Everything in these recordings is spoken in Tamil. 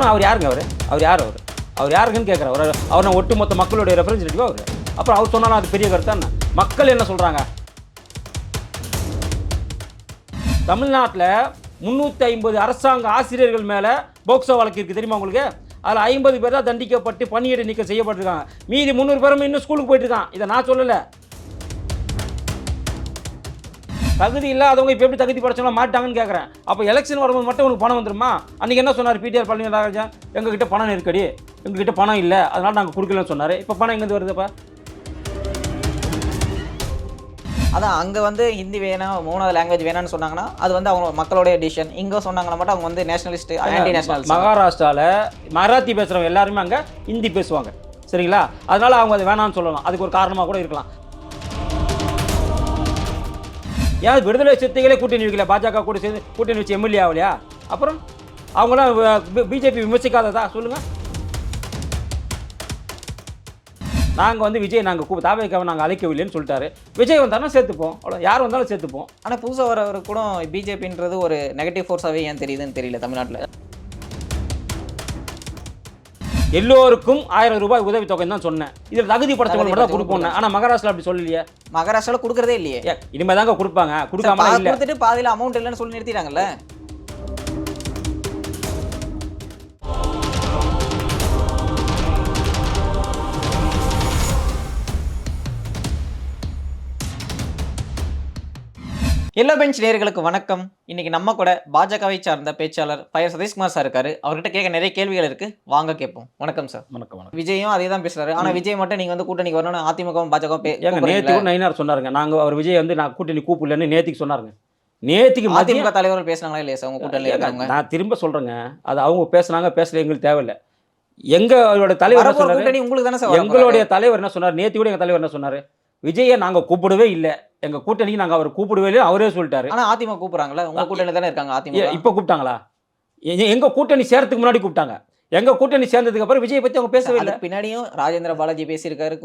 அவர் யாருங்க அவர் யாருங்கன்னு கேட்குறாரு. அவர் நான் ஒட்டுமொத்த மக்களுடைய ரெப்ரஸன்டேட்டிவா அவர். அப்புறம் அவர் சொன்னாலும் அது பெரிய கருத்தா என்ன? மக்கள் என்ன சொல்றாங்க? தமிழ்நாட்டில் 350 அரசாங்க ஆசிரியர்கள் மேல போக்சோ வழக்கு இருக்கு, தெரியுமா உங்களுக்கு? அதில் 50 பேர் தான் தண்டிக்கப்பட்டு பணியிடை நீக்கம் செய்யப்பட்டிருக்காங்க. மீதி 300 பேரும் இன்னும் ஸ்கூலுக்கு போயிட்டு இருக்கான். இதை நான் சொல்லலை. தகுதி இல்லாதவங்க இப்போ எப்படி தகுதி படைச்சவங்க மாட்டாங்கன்னு கேட்குறேன். அப்போ எலெக்ஷன் வரும்போது மட்டும் உனக்கு பணம் வந்துருமா? அன்றைக்கி என்ன சொன்னார் பிடிஆர் பழனிராஜன்? எங்ககிட்ட பணம் நெருக்கடி, எங்ககிட்ட பணம் இல்லை, அதனால் நாங்கள் கொடுக்கலன்னு சொன்னார். இப்போ பணம் எங்கேருந்து வருதுப்பா? அதான் அங்கே வந்து ஹிந்தி வேணாம், 3வது லாங்குவேஜ் வேணாம்னு சொன்னாங்கன்னா அது வந்து அவங்க மக்களுடைய டிசிஷன். இங்கே சொன்னாங்கன்னா மட்டும் அவங்க வந்து நேஷனலிஸ்ட், ஆன்டி நேஷனல். மகாராஷ்டிராவில் மராத்தி பேசுகிறவங்க எல்லாருமே அங்கே ஹிந்தி பேசுவாங்க, சரிங்களா? அதனால் அவங்க அது வேணாம்னு சொல்லலாம். அதுக்கு ஒரு காரணமாக கூட இருக்கலாம். ஏன் விடுதலை சிறுத்தைகளே கூட்டணி வைக்கல? பாஜக கூட சேர்ந்து கூட்டணி வச்சு எம்எல்ஏ ஆகலையா? அப்புறம் அவங்களாம் பிஜேபி விமர்சிக்காததா சொல்லுங்கள்? நாங்கள் வந்து விஜய் நாங்கள் தாவேக்காவை நாங்கள் அழைக்கவில்லைன்னு சொல்லிட்டாரு. விஜய் வந்தாலும் சேர்த்துப்போம், அவ்வளோ. யார் வந்தாலும் சேர்த்துப்போம். ஆனால் புதுசாக வரவர் கூட பிஜேபின்றது ஒரு நெகட்டிவ் ஃபோர்ஸாகவே ஏன் தெரியுதுன்னு தெரியல தமிழ்நாட்டில். எல்லோருக்கும் 1000 ரூபாய் உதவித்தொகைன்னு தான் சொன்னேன். இதில் தகுதி படைச்சவங்க மட்டும் தான் கொடுப்போம். ஆனால் மகாராஷ்டிரா அப்படி சொல்லலையே. மகாராஷ்டிராவில் கொடுக்குறதே இல்லையே. இனிமேல் தாங்க கொடுப்பாங்க. கொடுக்காம இல்லை, கொடுத்துட்டு பாதியில் அமௌண்ட் இல்லைன்னு சொல்லி நிறுத்திட்டாங்கல்ல. எல்லோ பெஞ்ச் நேயர்களுக்கு வணக்கம். இன்னைக்கு நம்ம கூட பாஜகவை சார்ந்த பேச்சாளர் ஃபயர் சதீஷ்குமார் சார் இருக்காரு. அவர்கிட்ட கேட்க நிறைய கேள்விகள் இருக்கு, வாங்க கேட்போம். வணக்கம் சார். வணக்கம். விஜயும் அதே தான் பேசுறாரு. ஆனா விஜய் மட்டும் நீங்க வந்து கூட்டணிக்கு வரணும்னு அதிமுகவும் பாஜகவும் நேற்றுக்கு நயினார் சொன்னாருங்க. நாங்கள் அவர் விஜய் வந்து நான் கூட்டணி கூப்பிடலன்னு நேற்றுக்கு சொன்னாருங்க. நேற்றுக்கு அதிமுக தலைவர்கள் பேசினாங்களா இல்லையா சார் உங்க கூட்டணியில் இருக்காங்க? நான் திரும்ப சொல்றேங்க, அது அவங்க பேசுனாங்க பேசல, எங்களுக்கு தேவையில்லை. எங்களோட தலைவர் கூட்டணி உங்களுக்கு தானே சார். எங்களுடைய தலைவர் என்ன சொன்னார்? நேற்று கூட எங்க தலைவர் என்ன சொன்னாரு? விஜயை நாங்க கூப்பிடவே இல்லை, எங்க கூட்டணிக்கு நாங்க அவர் கூப்பிடவே இல்லை, அவரே சொல்லிட்டாரு. ஆனா அதிமுக கூப்பிடுறாங்களா? உங்க கூட்டணியில தானே இருக்காங்க அதிமுக. இப்ப கூப்பிட்டாங்களா? எங்க கூட்டணி சேர்றதுக்கு முன்னாடி கூப்பிட்டாங்க. எங்க கூட்டணி சேர்ந்ததுக்கு அப்புறம் விஜய் பத்தி அவங்க பேசவே இல்லை. பின்னாடியும் ராஜேந்திர பாலாஜி பேசியிருக்காரு.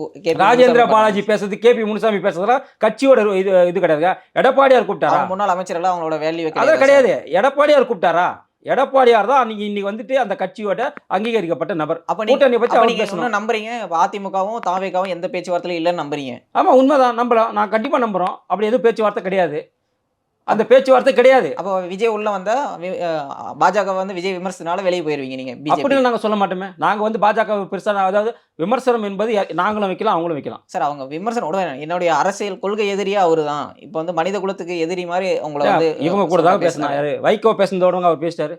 ராஜேந்திர பாலாஜி பேசுறது, கேபி முனுசாமி பேசுறதுலாம் கட்சியோட இது கிடையாது. எடப்பாடியார் கூப்பிட்டாரா? முன்னாள் அமைச்சர்கள் அவங்களோட வேல்யூ அதான் கிடையாது. எடப்பாடியார் கூப்பிட்டாரா? எடப்பாடியார் தான் இன்னைக்கு வந்துட்டு அந்த கட்சியோட அங்கீகரிக்கப்பட்ட நபர். கூட்டணி பத்தி நீங்க நம்புறீங்க? அதிமுகவும் தாவேகாவும் எந்த பேச்சுவார்த்தையிலும் இல்லைன்னு நம்புறீங்க? ஆமா, உண்மைதான், நம்பலாம். நான் கண்டிப்பா நம்புறோம். அப்படி எதுவும் பேச்சுவார்த்தை கிடையாது, அந்த பேச்சுவார்த்தை கிடையாது. அப்போ விஜய் உள்ள வந்தா பாஜக வந்து விஜய் விமர்சனால வெளியே போயிருவீங்க நீங்க? அப்படின்னு நாங்க சொல்ல மாட்டோமே. நாங்க வந்து பாஜக பெருசா, அதாவது விமர்சனம் என்பது நாங்களும் வைக்கலாம், அவங்களும் வைக்கலாம். சார் அவங்க விமர்சனம் என்னுடைய அரசியல் கொள்கை எதிரியா அவரு தான். இப்போ வந்து மனித குலத்துக்கு எதிரி மாதிரி அவங்கள வந்து இவங்க கூட தான் பேசினாரு. வைகோ பேசுனதோட அவர் பேசிட்டாரு.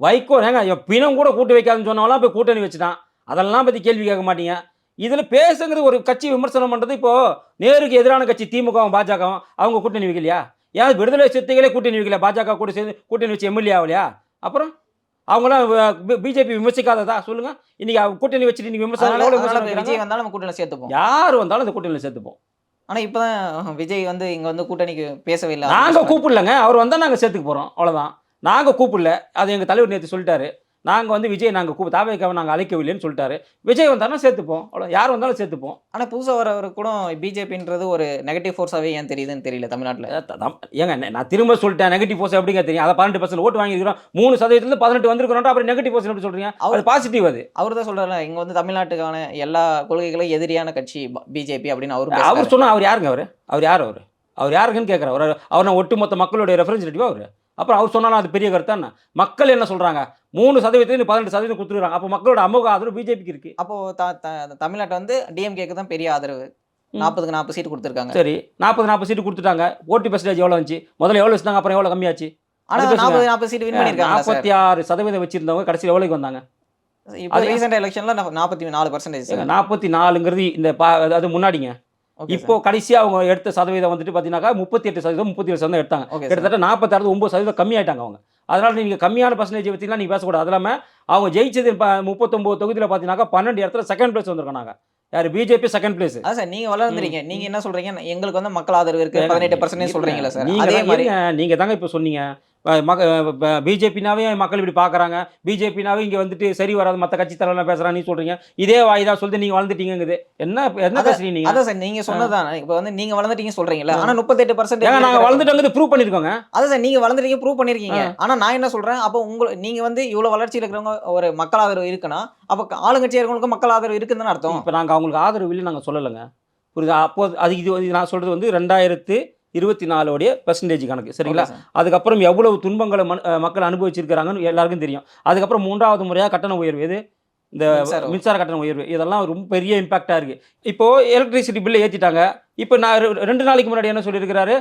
வைகோ ஏங்க பிணம் கூட கூட்டு வைக்காதுன்னு சொன்னாலும் போய் கூட்டணி வச்சுட்டான். அதெல்லாம் பத்தி கேள்வி கேட்க மாட்டீங்க. இதுல பேசுங்கிறது ஒரு கட்சி விமர்சனம் பண்றது. இப்போ நேருக்கு எதிரான கட்சி திமுகவும் பாஜகவும் அவங்க கூட்டணி வைக்கலையா? ஏன் விடுதலை சிறுத்தைகளே கூட்டணி வைக்கல? பாஜக கூட சேர்ந்து கூட்டணி வச்சு எம்எல்ஏ ஆகலையா? அப்புறம் அவங்களாம் பிஜேபி விமர்சிக்காததா சொல்லுங்க? இன்னைக்கு கூட்டணி வச்சுட்டு நீங்க விமர்சனம் விஜய் வந்தாலும் நம்ம கூட்டணியில் சேர்த்துப்போம். யார் வந்தாலும் அந்த கூட்டணியில் சேர்த்துப்போம். ஆனா இப்பதான் விஜய் வந்து இங்க வந்து கூட்டணிக்கு பேசவே இல்லை. நாங்க கூப்பிடலங்க, அவர் வந்தா நாங்க சேர்த்துக்க போறோம், அவ்வளவுதான். நாங்க கூப்பிடல, அது எங்க தலைவர் நேற்று சொல்லிட்டாரு. நாங்கள் வந்து விஜய் நாங்கள் தாவேக்காவை நாங்கள் அழைக்கவில்லைன்னு சொல்லிட்டாரு. விஜய் வந்தாலும் சேர்த்துப்போம், அவ்வளோ. யார் வந்தாலும் சேர்த்துப்போம். ஆனால் புதுசாக வரவர் கூட பிஜேபின்றது ஒரு நெகட்டிவ் ஃபோர்ஸாகவே ஏன் தெரியுதுன்னு தெரியல தமிழ்நாட்டில். ஏங்க நான் திரும்ப சொல்லிட்டேன், நெகட்டிவ் ஃபோர்ஸ் எப்படிங்க தெரியும்? அதை 18% ஓட்டு வாங்கியிருக்கிறோம், 3% 18 வந்திருக்கிறோம். அப்புறம் நெகட்டிவ் ஃபோர்ஸ் எப்படி சொல்கிறீங்க? அது பாசிட்டிவ். அது அவர் தான் சொல்கிறாரு, இங்கே வந்து தமிழ்நாட்டுக்கான எல்லா கொள்கைகளும் எதிரியான கட்சி பிஜேபி அப்படின்னு அவர் சொன்னால். அவர் யாருங்க? அவர் யாருங்கன்னு கேட்குறாரு. அவர் நான் ஒட்டுமொத்த மக்களுடைய ரெப்ரஸன்டேட்டிவா அவர். அப்புறம் அவர் சொன்னாலும் அது பெரிய கருத்தா என்ன? மக்கள் என்ன சொல்றாங்க? 3% 18% கொடுத்துருக்காங்க. அப்போ மக்களோட அமோக ஆதரவு பிஜேபிக்கு இருக்கு. அப்போ தமிழ்நாட்டில் வந்து டிஎம்கேக்கு தான் பெரிய ஆதரவு. 40க்கு 40 சீட்டு கொடுத்துருக்காங்க. சரி, 40 சீட்டு கொடுத்துட்டாங்க. ஓட்டு பெர்சன்டேஜ் எவ்வளோ வந்துச்சு? முதல்ல எவ்வளோ வச்சுட்டாங்க, அப்புறம் எவ்வளோ கம்மியாச்சு? ஆனால் 40 சீட்டு வின் பண்ணியிருக்காங்க. 46% வச்சிருந்தவங்க கடைசியில் எவ்வளோக்கு வந்தாங்க? இப்போ ரீசெண்ட் எலெக்ஷனில் 44%. 44ங்கிறது இந்த அது முன்னாடிங்க. இப்போ கடைசியாக அவங்க எடுத்த சதவீதம் வந்துட்டு பார்த்தீங்கன்னா 38%, 37% எடுத்தாங்க. கிட்டத்தட்ட 46, 9% கம்மியாயிட்டாங்க அவங்க. அதனால நீங்கள் கம்மியான பர்சன்டேஜ் பற்றிலாம் நீங்கள் பேசக்கூடாது. அது இல்லாமல் அவங்க ஜெயிச்சது 39 தொகுதியில் பார்த்தீங்கன்னா 12 இடத்துல செகண்ட் பிளேஸ் வந்திருக்கோம் நாங்கள். யார்? BJP second place. அதான் சார், நீங்கள் வளர்ந்துறீங்க. நீங்கள் என்ன சொல்கிறீங்க? எங்களுக்கு வந்து மக்கள் ஆதரவு இருக்குது 18% சொல்கிறீங்களா சார்? அதே மாதிரி நீங்கள் தாங்க இப்போ சொன்னீங்க பிஜேபினாவே மக்கள் இப்படி பார்க்குறாங்க, பிஜேபினாவே இங்கே வந்துட்டு சரி வராது, மற்ற கட்சி தலைவர்லாம் பேசுகிறாங்க, நீ சொல்கிறீங்க இதே வாய் தான் சொல்லிட்டு நீங்கள் வளர்ந்துட்டீங்குது. என்ன என்ன பேசுறீங்க நீங்கள்? அதான் சார் நீங்க சொன்னதான். இப்போ வந்து நீங்க வளர்ந்துட்டீங்க சொல்றீங்கல்ல, ஆனா 38% ஏங்க நாங்கள் வளர்ந்துட்டோங்கிறது ப்ரூவ் பண்ணியிருக்கோங்க. அதான் சார் நீங்க வளர்ந்துட்டீங்க, ப்ரூவ் பண்ணிருக்கீங்க. ஆனா நான் என்ன சொல்றேன், அப்போ நீங்க வந்து இவ்வளவு வளர்ச்சியில இருக்கிறவங்க ஒரு மக்கள் ஆதரவு இருக்குன்னா, அப்ப ஆளுங்கட்சியா இருக்கவங்களுக்கு மக்கள் ஆதரவு இருக்குன்னு தானே அர்த்தம். இப்போ நாங்கள் அவங்களுக்கு ஆதரவு இல்லை நாங்கள் சொல்லலைங்க, புரியுதா? அப்போது அது இது நான் சொல்கிறது வந்து 2024 பெர்சன்டேஜ் கணக்கு, சரிங்களா? Okay sir. அதுக்கப்புறம் எவ்வளவு துன்பங்களை மக்கள் அனுபவிச்சிருக்கிறாங்கன்னு எல்லாருக்கும் தெரியும். அதுக்கப்புறம் 3வது முறையாக கட்டண உயர்வு, எது இந்த மின்சார கட்டண உயர்வு, இதெல்லாம் ரொம்ப பெரிய இம்பாக்டாக இருக்குது. இப்போது எலக்ட்ரிசிட்டி பில்லை ஏற்றிட்டாங்க. இப்போ நான் 2 நாளைக்கு முன்னாடி என்ன சொல்லியிருக்கிறாரு,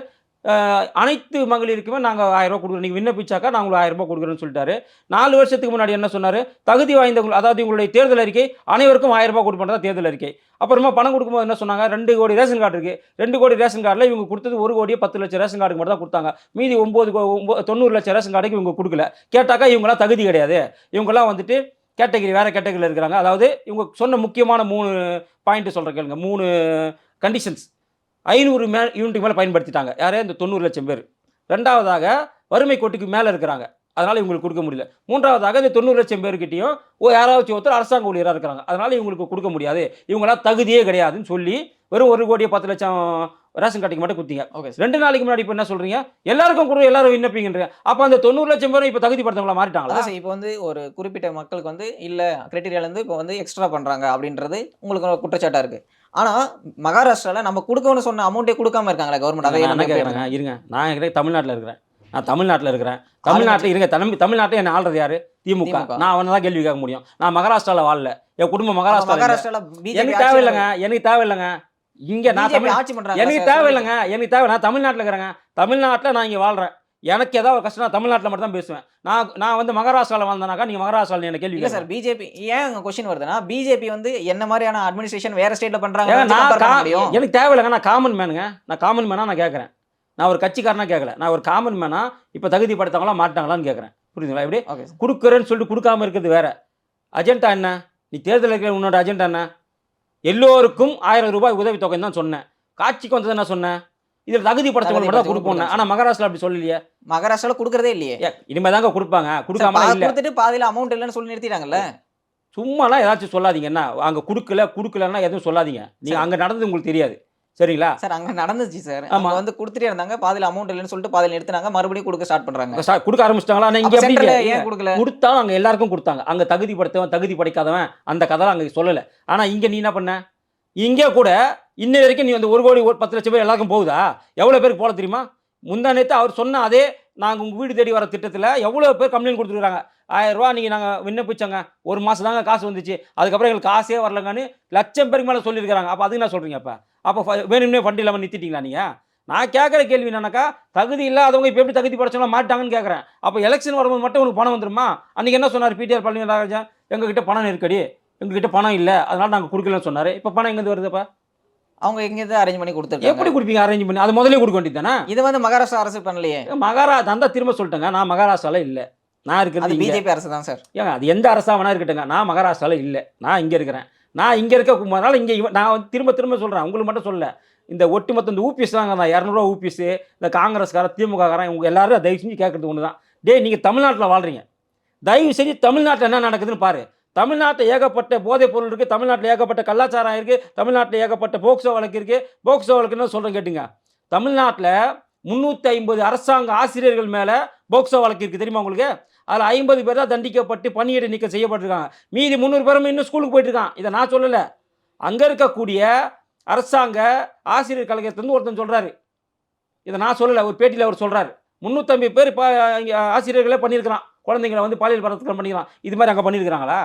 அனைத்து மகளிருக்குமே நாங்கள் 1000 ரூபா கொடுக்குறோம், நீங்கள் விண்ணப்பிச்சாக்கா நான் உங்களுக்கு 1000 ரூபா கொடுக்குறேன்னு சொல்லிட்டாரு. 4 வருஷத்துக்கு முன்னாடி என்ன சொன்னார், தகுதி வாய்ந்தவங்க, அதாவது உங்களுடைய தேர்தல் அறிக்கை அனைவருக்கும் 1000 ரூபா கொடுப்பது தான் தேர்தல் அறிக்கை. அப்புறமா பணம் கொடுக்கும்போது என்ன சொன்னாங்க, 2 கோடி ரேஷன் கார்டு இருக்குது, 2 கோடி ரேஷன் கார்டில் இவங்க கொடுத்தது 1 கோடியே 10 லட்சம் ரேஷன் கார்டுக்கு மட்டும் தான் கொடுத்தாங்க. மீதி 90 லட்சம் ரேஷன் கார்டுக்கு இவங்க கொடுக்கல. கேட்டாக்கா இவங்களாம் தகுதி கிடையாது, இவங்கெல்லாம் வந்துட்டு கேட்டகரி வேறு கேட்டகரியில் இருக்கிறாங்க. அதாவது இவங்க சொன்ன முக்கியமான 3 பாயிண்ட் சொல்கிற கேளுங்க, 3 கண்டிஷன்ஸ். 500 யூனிட்டுக்கு மேலே பயன்படுத்திட்டாங்க யாரே இந்த 90 லட்சம் பேர். 2வதாக வறுமை கோட்டுக்கு மேலே இருக்கிறாங்க, அதனால் இவங்களுக்கு கொடுக்க முடியல. 3வதாக இந்த 90 லட்சம் பேர்கிட்டையும் யாராச்சும் ஒருத்தர் அரசாங்க ஊழியராக இருக்கிறாங்க, அதனால் இவங்களுக்கு கொடுக்க முடியாது, இவங்களாம் தகுதியே கிடையாதுன்னு சொல்லி வெறும் 1 கோடியே 10 லட்சம் ரேஷன் கார்டுக்கு மட்டும் கொடுத்தீங்க. ஓகே. 2 நாளைக்கு முன்னாடி இப்போ என்ன சொல்கிறீங்க, எல்லாருக்கும் கொடுங்க, எல்லாரும் விண்ணப்பிங்கன்றீங்க. அப்போ அந்த 90 லட்சம் பேரும் இப்போ தகுதிப்படுத்தவங்களா மாறிட்டாங்களா? அதான் சார் இப்போ வந்து ஒரு குறிப்பிட்ட மக்களுக்கு வந்து இல்ல கிரைட்டீரியாலேருந்து இப்போ வந்து எக்ஸ்ட்ரா பண்றாங்க அப்படின்றது உங்களுக்கு ஒரு குற்றச்சாட்டா இருக்கு. ஆனா மகாராஷ்டிரால நம்ம கொடுக்கணும்னு சொன்ன அமௌண்ட்டே கொடுக்காம இருக்காங்களே கவர்மெண்ட். அதை நான் என்ன நம்ம எப்படி கேட்குறேங்க, இருங்க, நான் என்கிட்ட தமிழ்நாட்டில் இருக்கிறேன், நான் தமிழ்நாட்டில் இருக்கிறேன், தமிழ்நாட்டில் இருங்க, தமிழ்நாட்டில் என்ன ஆள்றது யாரு? திமுக. நான் அவனை தான் கேள்வி கேட்க முடியும். நான் மகாராஷ்டிராவில் வாழல, என் குடும்பம் மகாராஷ்டிராவில். எனக்கு தேவையில்லைங்க, எனக்கு தேவையில்லைங்க, இங்கே நான் ஆட்சி பண்றாங்க. எனக்கு தேவையில்லைங்க, எனக்கு தேவை. நான் தமிழ்நாட்டில் இருக்கிறேங்க, தமிழ்நாட்டில் நான் இங்கே வாழ்கிறேன். எனக்கு ஏதாவது ஒரு கஷ்டம் நான் தமிழ்நாட்டில் மட்டும் தான் பேசுவேன். நான் வந்து மகாராஷ்டிராவில் வாழ்ந்தேனாக்கா நீங்கள் மகாராஷ்டிராவில் என்ன கேள்வி இல்ல கேட்க சார். பிஜேபி ஏன் கொஸ்டின் வருதுன்னா, பிஜேபி வந்து என்ன மாதிரியான அட்மினிஸ்ட்ரேஷன் வேற ஸ்டேட்ல பண்றாங்க எனக்கு தேவையில்லைங்க. நான் காமன் மேனுங்க, நான் காமன் மேனா நான் கேட்குறேன். நான் ஒரு கட்சிக்காரனா கேட்கல, நான் ஒரு காமன் மேனா இப்போ தகுதிப்படுத்தவங்களா மாட்டாங்களான்னு கேட்குறேன். புரியுதுங்களா? எப்படி கொடுக்குறேன்னு சொல்லிட்டு கொடுக்காம இருக்கிறது வேற. அஜெண்டா என்ன? நீ தேர்தல் இருக்கிற உன்னோட அஜெண்டா என்ன? எல்லோருக்கும் 1000 ரூபாய் உதவித்தொகைன்னு தான் சொன்னேன். காட்சிக்கு வந்தது என்ன சொன்னேன், இதில் தகுதிப்படுத்தவங்க மட்டும் தான் கொடுப்போம். ஆனால் மகாராஷ்டிரா அப்படி சொல்லலையே. மகாராஷ்டிரால கொடுக்கறதே இல்லையே. இனிமேல் தாங்க கொடுப்பாங்க, கொடுக்காம இல்லை. கொடுத்துட்டு பாதியில அமௌண்ட் இல்லைன்னு சொல்லி நிறுத்திட்டாங்கல்ல. சும்மாலாம் ஏதாச்சும் சொல்லாதீங்க. என்ன அங்கே கொடுக்கலன்னா எதுவும் சொல்லாதீங்க. நீங்கள் அங்கே நடந்தது உங்களுக்கு தெரியாது, சரிங்களா? சார் அங்க நடந்துச்சு சார். அவங்க வந்து கொடுத்துட்டே இருந்தாங்க, பாதியில அமௌண்ட் இல்லைன்னு சொல்லிட்டு பாதியில நிறுத்தினாங்க, மறுபடியும் கொடுக்க ஸ்டார்ட் பண்றாங்க. கொடுக்க ஆரம்பிச்சிட்டாங்களா? இங்கே அப்படி ஏன் கொடுக்கல? கொடுத்தா அங்கே எல்லாருக்கும் கொடுத்தாங்க. அங்கே தகுதிப்படுத்தவன் தகுதி படைக்காதவன் அந்த கதைலாம் அங்கே சொல்லலை. ஆனால் இங்கே நீ என்ன பண்ண, இங்கே கூட இன்ன வரைக்கும் நீ வந்து 1 கோடி 10 லட்சம் பேர் எல்லாருக்கும் போகுதா? எவ்வளோ பேருக்கு போல தெரியுமா? முந்தா நேற்று அவர் சொன்ன அதே நாங்கள் உங்கள் வீடு தேடி வர திட்டத்தில் எவ்வளோ பேர் கம்ப்ளைண்ட் கொடுத்துருக்காங்க. 1000 ரூபா நீங்கள் நாங்கள் விண்ணப்பிச்சோங்க, 1 மாதம் தாங்க காசு வந்துச்சு, அதுக்கப்புறம் எங்களுக்கு காசே வரலங்கன்னு லட்சம் பேருக்கு மேலே சொல்லியிருக்கிறாங்க. அப்போ அதுக்கு என்ன சொல்கிறீங்க? அப்போ வேணும்னே ஃபண்ட் இல்லாமல் நிறுத்திட்டீங்களா நீங்கள்? நான் கேட்குற கேள்வி என்னன்னாக்கா, தகுதி இல்லாதவங்க இப்போ எப்படி தகுதி படைச்சவங்களா மாட்டாங்கன்னு கேட்குறேன். அப்போ எலெக்ஷன் வரும்போது மட்டும் உனக்கு பணம் வந்துருமா? அன்றைக்கி என்ன சொன்னார் பிடிஆர் பழனிராஜன், எங்ககிட்ட பணம் நெருக்கடி, எங்ககிட்ட பணம் இல்லை, அதனால் நாங்கள் கொடுக்கலன்னு சொன்னார். இப்போ பணம் எங்கேருந்து வருதுப்பா? அவங்க எங்கேருந்து அரேஞ்ச் பண்ணி கொடுத்துருக்காங்க. எப்படி கொடுப்பீங்க அரேஞ்ச் பண்ணி? அது முதலே கொடுக்க வேண்டியது தானே. இது வந்து மகாராஷ்டிரா அரசு பண்ணலையே. அந்த திரும்ப சொல்லிட்டேங்க, நான் மகாராஷ்டிராவில் இல்லை, நான் இருக்கிறது பிஜேபி அரசு தான் சார். ஏங்க அது எந்த அரசாக வேணா இருக்கட்டுங்க, நான் மகாராஷ்டிராவில் இல்லை, நான் இங்கே இருக்கிறேன். நான் இங்கே இருக்கனால இங்கே நான் வந்து திரும்ப சொல்கிறேன், உங்களுக்கு மட்டும் சொல்லலை, இந்த ஒட்டுமொத்த இந்த ஊபிஎஸ் தாங்க, நான் 200 ரூபா ஊபிஎஸ், இந்த காங்கிரஸ்காரன் திமுககாரன் இவங்க எல்லாரும் தயவு செஞ்சு கேட்குறது ஒன்று தான். நீங்கள் தமிழ்நாட்டில் வாழ்கிறீங்க, தயவு செஞ்சு தமிழ்நாட்டில் என்ன நடக்குதுன்னு பாரு. தமிழ்நாட்டில் ஏகப்பட்ட போதைப் பொருள் இருக்குது, தமிழ்நாட்டில் ஏகப்பட்ட கலாச்சாரம் இருக்குது, தமிழ்நாட்டில் ஏகப்பட்ட போக்சோ வழக்கு இருக்குது. போக்சோ வழக்குன்னு சொல்கிறேன் கேட்டுங்க, தமிழ்நாட்டில் 350 அரசாங்க ஆசிரியர்கள் மேலே போக்சோ வழக்கு இருக்குது தெரியுமா உங்களுக்கு? அதில் 50 பேர் தான் தண்டிக்கப்பட்டு பணியிடை நீக்கம் செய்யப்பட்டிருக்காங்க. மீதி 300 பேரும் இன்னும் ஸ்கூலுக்கு போயிட்டுருக்கான். இதை நான் சொல்லலை, அங்கே இருக்கக்கூடிய அரசாங்க ஆசிரியர் கழகத்துலேருந்து ஒருத்தன் சொல்கிறாரு, இதை நான் சொல்லலை, ஒரு பேட்டியில் அவர் சொல்கிறார். 350 பேர் இப்போ ஆசிரியர்களே பண்ணியிருக்கிறான், குழந்தைங்களை வந்து பாலியல் பலாத்காரம் பண்ணிக்கலாம். இது மாதிரி அங்கே பண்ணியிருக்கிறாங்களா?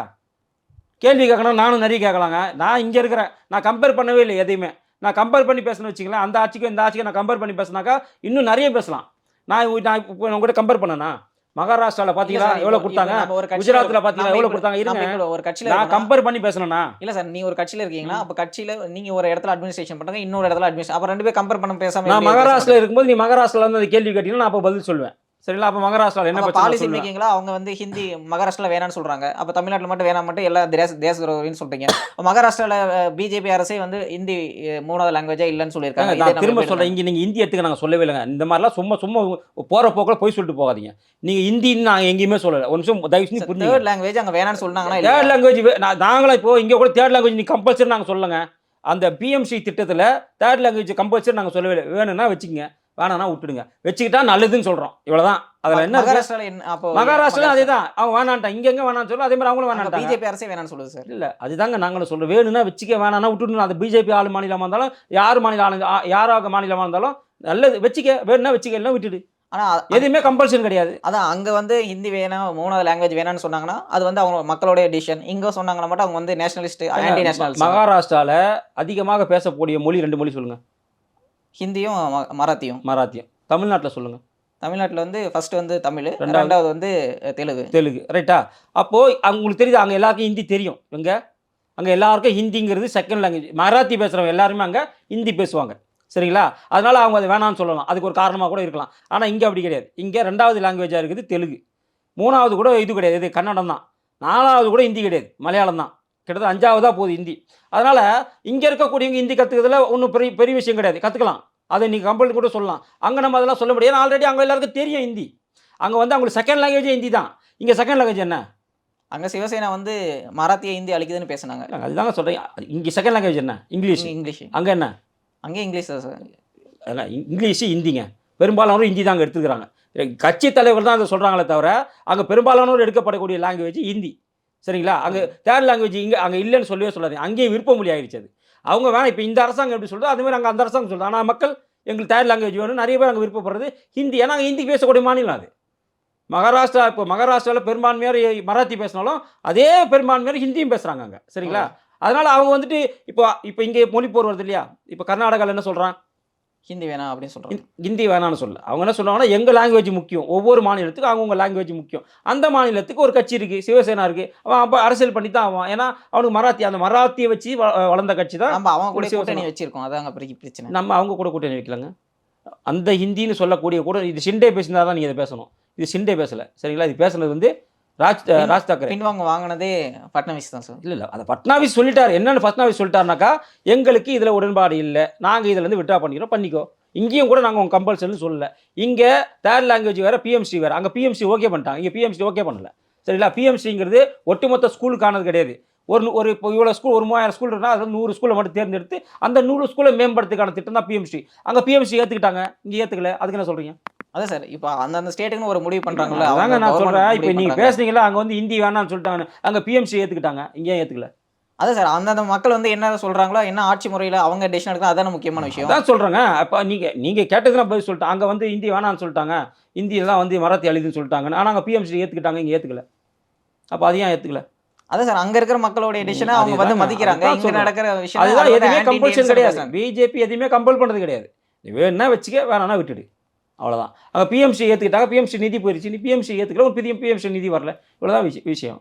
கேள்வி கேட்கணும், நானும் நிறைய கேட்கலாங்க. நான் இங்கே இருக்கிறேன், நான் கம்பேர் பண்ணவே இல்லை எதையுமே. நான் கம்பேர் பண்ணி பேசணும்னு வச்சுங்களேன், அந்த ஆட்சிக்கும் இந்த ஆட்சிக்கும் நான் கம்பேர் பண்ணி பேசினாக்கா இன்னும் நிறைய பேசலாம். நான் இப்போ உங்கள்கிட்ட கம்பேர் பண்ணேன்னா, மகாராஷ்டிராவில் பார்த்தீங்களா எவ்வளோ கொடுத்தாங்க, குஜராத்தில் பார்த்தீங்களா எவ்வளோ கொடுத்தாங்க, இருங்க ஒரு கட்சியில் நான் கம்பேர் பண்ணி பேசணும்னா. இல்லை சார், நீ ஒரு கட்சியில் இருக்கீங்கன்னா அப்போ கட்சியில் நீங்கள் ஒரு இடத்துல அட்மினிஸ்ட்ரேஷன் பண்ணுறாங்க, இன்னொரு இடத்துல அட்மினிஸ்ட்ரேஷன், அப்போ 2 பேரும் கம்பேர் பண்ண பேசாமல். நான் மகாராஷ்டிராவில் இருக்கும்போது நீ மகாராஷ்டிராவில் வந்து கேள்வி கேட்டீங்கன்னா நான் அப்போ பதில் சொல்லுவேன். நான் கம்பேர் பண்ணி பேசணும்னா, இல்ல சார், நீ ஒரு கட்சியில் இருக்கீங்கன்னா அப்போ கட்சியில் நீங்கள் ஒரு இடத்துல அட்மினிஸ்ட்ரேஷன் பண்ணுறாங்க, இன்னொரு இடத்துல அட்மினிஸ்ட்ரேஷன், அப்போ 2 பேரும் கம்பேர் பண்ண பேசாமல். சரிங்களா? அப்போ மகாராஷ்டிராவில் என்ன அப்ப பிரச்சனை பாலிசி சொல்லுங்க. மேக்கிங்ல அவங்க வந்து ஹிந்தி மகாராஷ்டிரால வேணாம்னு சொல்றாங்க. அப்ப தமிழ்நாட்டுல மட்டும் வேணாம் மட்டும் எல்லாம் தேச துரோகின்னு சொல்றீங்க. மகாராஷ்டிரால பிஜேபி அரசே வந்து ஹிந்தி 3வது லாங்குவேஜா இல்லன்னு சொல்லியிருக்காங்க. ஏங்க இதே நான் நம்ம திரும்ப எப்படி சொல்றேன். எடுத்துக்கலாம்? இங்க நீங்க ஹிந்தி எடுத்துக்க நாங்க சொல்லவே இல்லங்க. இந்த மாரிலாம் சும்மா சும்மா போற போக்குல பொய் சொல்லிட்டு போகாதீங்க. நீங்க ஹிந்தின்னு நான் எங்கேயுமே சொல்லல. ஒரு நிமிஷம் தயவு செஞ்சு புரிஞ்சுங்க. 3rd லாங்குவேஜ் அங்க வேணாம்னு சொன்னாங்களா இல்லையா? தேர்ட் லாங்குவேஜ் நாங்களாம் இப்போ இங்க கூட தேர்ட் லாங்குவேஜ் நீ கம்பல்சரி நாங்க சொல்லங்க. அந்த பிஎம்சி திட்டத்துல தேர்ட் லாங்குவேஜ் கம்பல்சரி நாங்க சொல்லவே இல்ல. வேணும்னா வச்சுக்கங்க. வேணாம்னா விட்டுடுங்க. வச்சுக்கிட்டா நல்லதுன்னு சொல்றோம். இவ்வளவுதான். அதுல என்ன இருக்கு? மகாராஷ்டிரால அப்போ மகாராஷ்டிரால அதேதான். அவங்க வேணான்ட்டான். இங்க எங்க வேணாம்னு சொல்றோம். அதே மாதிரி அவங்களும் அங்க வேணான்ட்டாங்க. பிஜேபி அரசே வேணாம்னு சொல்லுது சார். இல்ல அதுதாங்க நாங்களும் சொல்றோம். வேணும்னா வச்சுக்க, வேணாம்னா விட்டுடணும். அது பிஜேபி ஆளு மாநிலமா இருந்தாலும், யார் மாநில ஆளு யாராக மாநிலமா இருந்தாலும் நல்லது வச்சுக்க. வேணும்னா வச்சுக்க, இல்லைன்னா விட்டுடு. ஆனா எதுவுமே கம்பல்சரி கிடையாது. அதான் அங்க வந்து ஹிந்தி வேணாம் 3வது லாங்குவேஜ் வேணாம்னு சொன்னாங்கன்னா, அது வந்து அவங்க மக்களுடைய டிசிஷன். இங்க சொன்னாங்கன்னா மட்டும் அவங்க வந்து நேஷனலிஸ்ட், ஆன்டி நேஷனலிஸ்ட். மகாராஷ்டிரால அதிகமாக பேசக்கூடிய மொழி 2 மொழி சொல்லுங்க. ஹிந்தியும் மராத்தியும். மராத்தியம். தமிழ்நாட்டுல சொல்லுங்க. தமிழ்நாட்டுல வந்து ஃபர்ஸ்ட் வந்து தமிழ், 2வது 2வது வந்து தெலுங்கு. தெலுங்கு. ரைட்டா? அப்போ உங்களுக்கு தெரியுது அங்க எல்லாருக்கும் ஹிந்தி தெரியும். எங்க? அங்க எல்லாருக்கும் ஹிந்திங்கிறது செகண்ட் லாங்குவேஜ். மராத்தி பேசுறவங்க எல்லாருமே அங்க ஹிந்தி பேசுவாங்க. சரிங்களா? அதனால அவங்க அத வேணாம்னு சொல்லலாம். அதுக்கு ஒரு காரணமா கூட இருக்கலாம். ஆனா இங்க அப்படி கிடையாது. இங்க 2வது லாங்குவேஜா இருக்குது தெலுங்கு. 3வது கூட இது கிடையாது. இது கன்னடம் தான். 4வது கூட ஹிந்தி கிடையாது. மலையாளம் தான். கிட்டத்தட்ட 5வதா போகுது ஹிந்தி. அதனால இங்க இருக்கக்கூடியவங்க ஹிந்தி கத்துக்கிறதுல ஒண்ணும் பெரிய பெரிய விஷயம் கிடையாது. கத்துக்கலாம். அத நீங்க கம்பல்சரி கூட சொல்லலாம். அங்க நம்ம அதெல்லாம் சொல்ல முடியாது. ஏன்னா ஆல்ரெடி அங்க எல்லாருக்கும் தெரியும் ஹிந்தி. அங்க வந்து அவங்களுக்கு செகண்ட் லாங்குவேஜே ஹிந்தி தான். இங்க செகண்ட் லாங்குவேஜ் என்ன? அங்க சிவசேனா வந்து மராத்திய ஹிந்தி அழிக்குதுன்னு பேசுனாங்க. அதுதாங்க சொல்றேன். இங்க செகண்ட் லாங்குவேஜ் என்ன? இங்கிலீஷ். இங்கிலீஷ். அங்க என்ன? அங்கேயும் இங்கிலீஷ் தான் சார். அதான் இங்கிலீஷ், ஹிந்திங்க. பெரும்பாலானோர் ஹிந்தி தான் அங்க எடுத்துக்கிறாங்க. கட்சி தலைவர் தான் அத சொல்றாங்களே தவிர, அங்க பெரும்பாலானோர் எடுக்கப்படக்கூடிய லாங்குவேஜ் ஹிந்தி. சரிங்களா? அங்க தேர்ட் லாங்குவேஜ் அங்க இல்லன்னு சொல்லவே சொல்லாதீங்க. அங்கேயே விருப்ப மொழி ஆயிடுச்சு அது. அவங்க வேணாம் இப்ப இந்த அரசாங்கம் எப்படி சொல்றதோ, அதே மாரி அங்க அந்த அரசாங்கம் சொல்லுது. ஆனா மக்கள் எங்களுக்கு தேர்ட் லாங்குவேஜ் வேணும். நெறைய பேர் அங்க விருப்பப்படுறது ஹிந்தி. ஏன்னா அங்க ஹிந்தி பேசக்கூடிய மாநிலம் அது. மகாராஷ்டிரால பெரும்பான்மையார் மராத்தி பேசினாலும், அதே பெரும்பான்மையார் ஹிந்தியும் பேசுறாங்க அங்க. சரிங்களா? அதனால அவங்க வந்துட்டு இப்போ இப்போ இங்க மொழி போர் வருது இல்லையா? இப்போ கர்நாடகால என்ன சொல்றான்? ஹிந்தி வேணாம் அப்படின்னு சொல்றாங்க. ஹிந்தி வேணாம்னு சொல்லல. அவங்க என்ன சொல்றாங்கன்னா, எங்க லாங்குவேஜ் முக்கியம். ஒவ்வொரு மாநிலத்துக்கும் அவங்கவங்க லாங்குவேஜ் முக்கியம். அந்த மாநிலத்துக்கு ஒரு கட்சி இருக்கு. சிவசேனா இருக்கு. அவன் அப்ப அரசியல் பண்ணி தான் ஆவான். ஏன்னா, அவனுக்கு அந்த மராத்திய வச்சு வளர்ந்த கட்சி தான் நம்ம அவங்க கூட சிவசேனா. கூட்டணி வச்சிருக்கோம். அதாங்க பிரச்சனை. நம்ம அவங்க கூட கூட்டணி வைக்கலங்க. அந்த ஹிந்தின்னு சொல்லக்கூடிய கூட இது ஷிண்டே பேசினா தான் நீங்க இத பேசணும். இது ஷிண்டே பேசல. சரிங்களா? இது பேசுனது வந்து ராஜ் தாக்கரே. வாங்குனதே பட்னாவிஸ் தான் சார். இல்ல. அத பட்னாவிஸ் சொல்லிட்டாரு. என்னன்னு பட்னாவிஸ் சொல்லிட்டாருனாக்கா, எங்களுக்கு இதுல உடன்பாடு இல்ல. நாங்க இதுலருந்து வித்ட்ரா பண்ணிக்கிறோம். பண்ணிக்கோ. இங்கேயும் கூட நாங்க கம்பல்சரின்னு சொல்லல. இங்க தேர்ட் லாங்குவேஜ் வேற, பிஎம்சி வேற. அங்க பிஎம்சி ஓகே பண்ணிட்டாங்க. இங்க பிஎம்சி ஓகே பண்ணல. சரிங்களா? பிஎம்சிங்கிறது ஒட்டுமொத்த ஸ்கூலுக்கானது கிடையாது. ஒரு இப்போ இவ்வளோ ஸ்கூல் ஒரு 3000 ஸ்கூல் இருக்குன்னா, அதில் 100 ஸ்கூலை மட்டும் தேர்ந்தெடுத்து அந்த 100 ஸ்கூலை மேம்படுத்துக்கான திட்டம் தான் பிஎம்சி. அங்க பிஎம்சி ஏத்துக்கிட்டாங்க. இங்க ஏத்துக்கல. அதுக்கு என்ன சொல்றீங்க? அதான் சார். இப்ப அந்தந்த ஸ்டேட்டுக்குன்னு ஒரு முடிவு பண்றாங்கல்ல. அதாங்க அவங்க நான் கவர்மெண்ட் சொல்றேன். இப்போ முடிவு நீங்க பண்றாங்க. பேசுனீங்கல்ல, அங்க வந்து ஹிந்தி வேணாம்னு சொல்லிட்டாங்க. அங்க பிஎம்சி ஏத்துக்கிட்டாங்க. இங்க ஏன் ஏத்துக்கல? அதான் சார். அந்தந்த மக்கள் வந்து என்ன சொல்றாங்களோ, என்ன ஆட்சி முறையில அவங்க டெசிஷன் எடுக்கணும். அதான முக்கியமான விஷயம். அதான் சொல்றேங்க. அப்ப நீங்க கேட்டதுலாம் பதில் சொல்லிட்டேன். அங்க வந்து ஹிந்தி வேணாம்னு சொல்லிட்டாங்க. ஹிந்திலாம் வந்து மராத்தி அழிதுன்னு சொல்லிட்டாங்க. ஆனா அங்க பிஎம்சி ஏத்துக்கிட்டாங்க. இங்க ஏத்துக்கல. அப்ப அது ஏன் ஏத்துக்கல? அதான் சார். அங்க இருக்கிற மக்களுடைய டெசிஷனை அவங்க வந்து அதுதாங்க. மதிக்கிறாங்க. அதுதான் இங்க சொல்றேன். நடக்கிற விஷயம் அதுதான் அது வந்து எதுவுமே ஆன்டி கம்பல்ஷன் இண்டியன்ஸ் கிடையாது. பேசுறாங்க. பிஜேபி எதுவுமே கம்பல் பண்ணது கிடையாது. நீ வேணும்னா வச்சுக்க, வேணாம்னா விட்டுடு. அவ்வளோதான். அங்க பிஎம்சி ஏத்துக்கிட்டாங்க. பிஎம்சி நிதி போயிருச்சு. நீ பிஎம்சி ஏத்துக்கல. ஒரு பெரிய பிஎம்சி நிதி வரல. இவ்வளவுதான் விஷயம்.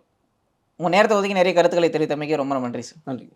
உங்க நேரத்தை ஒதுக்கி நிறைய கருத்துக்களை தெரிவித்தமைக்கு ரொம்ப நன்றி சார். நன்றி.